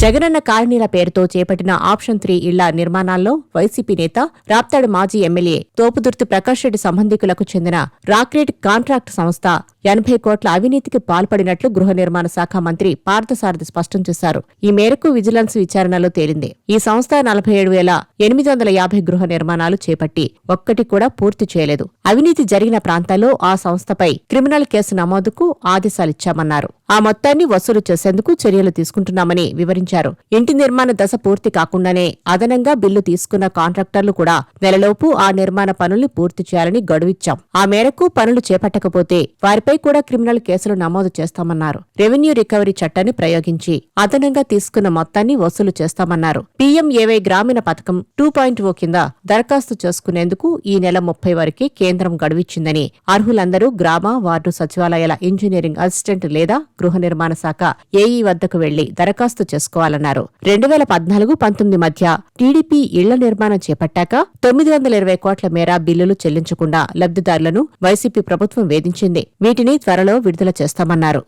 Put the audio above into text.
జగనన్న కాలనీల పేరుతో చేపట్టిన ఆప్షన్ 3 ఇళ్ల నిర్మాణాల్లో వైసీపీ నేత రాప్తాడు మాజీ ఎమ్మెల్యే తోపుదుర్తి ప్రకాష్ రెడ్డి సంబంధికులకు చెందిన రాక్రేట్ కాంట్రాక్ట్ సంస్థ 80 కోట్ల అవినీతికి పాల్పడినట్లు గృహ నిర్మాణ శాఖ మంత్రి పార్థసారథి స్పష్టం చేశారు. ఈ మేరకు విజిలెన్స్ విచారణలో తేలింది. ఈ సంస్థ 47,850 గృహ నిర్మాణాలు చేపట్టి ఒక్కటి కూడా పూర్తి చేయలేదు. అవినీతి జరిగిన ప్రాంతాల్లో ఆ సంస్థపై క్రిమినల్ కేసు నమోదుకు ఆదేశాలిచ్చామన్నారు. ఆ మొత్తాన్ని వసూలు చేసేందుకు చర్యలు తీసుకుంటున్నామని వివరించారు. ఇంటి నిర్మాణ దశ పూర్తి కాకుండానే అదనంగా బిల్లు తీసుకున్న కాంట్రాక్టర్లు కూడా నెలలోపు ఆ నిర్మాణ పనుల్ని పూర్తి చేయాలని గడువిచ్చాం. ఆ మేరకు పనులు చేపట్టకపోతే వారిపై కూడా క్రిమినల్ కేసులు నమోదు చేస్తామన్నారు. రెవెన్యూ రికవరీ చట్టాన్ని ప్రయోగించి అదనంగా తీసుకున్న మొత్తాన్ని వసూలు చేస్తామన్నారు. పీఎంఏవై గ్రామీణ పథకం 2.0 కింద దరఖాస్తు చేసుకునేందుకు ఈ నెల 30 వరకే కేంద్రం గడువిచ్చిందని, అర్హులందరూ గ్రామ, వార్డు సచివాలయాల ఇంజనీరింగ్ అసిస్టెంట్ లేదా గృహ నిర్మాణ శాఖ ఏఈ వద్దకు వెళ్లి దరఖాస్తు చేసుకోవాలన్నారు. 2014-19 మధ్య టీడీపీ ఇళ్ల నిర్మాణం చేపట్టాక 920 కోట్ల మేర బిల్లులు చెల్లించకుండా లబ్ధిదారులను వైసీపీ ప్రభుత్వం వేధించింది. వీటిని త్వరలో విడుదల చేస్తామన్నారు.